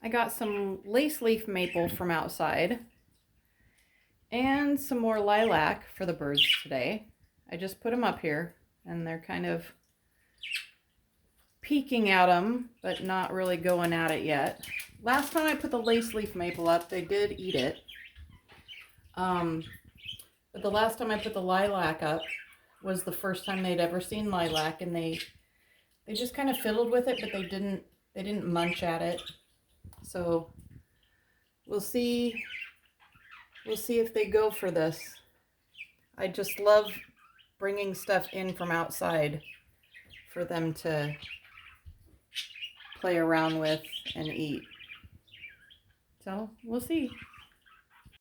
I got some lace leaf maple from outside and some more lilac for the birds today. I just put them up here and they're kind of peeking at them, but not really going at it yet. Last time I put the lace leaf maple up, they did eat it. But the last time I put the lilac up was the first time they'd ever seen lilac, and they just kind of fiddled with it, but they didn't munch at it. So we'll see if they go for this. I just love bringing stuff in from outside for them to play around with and eat. So we'll see.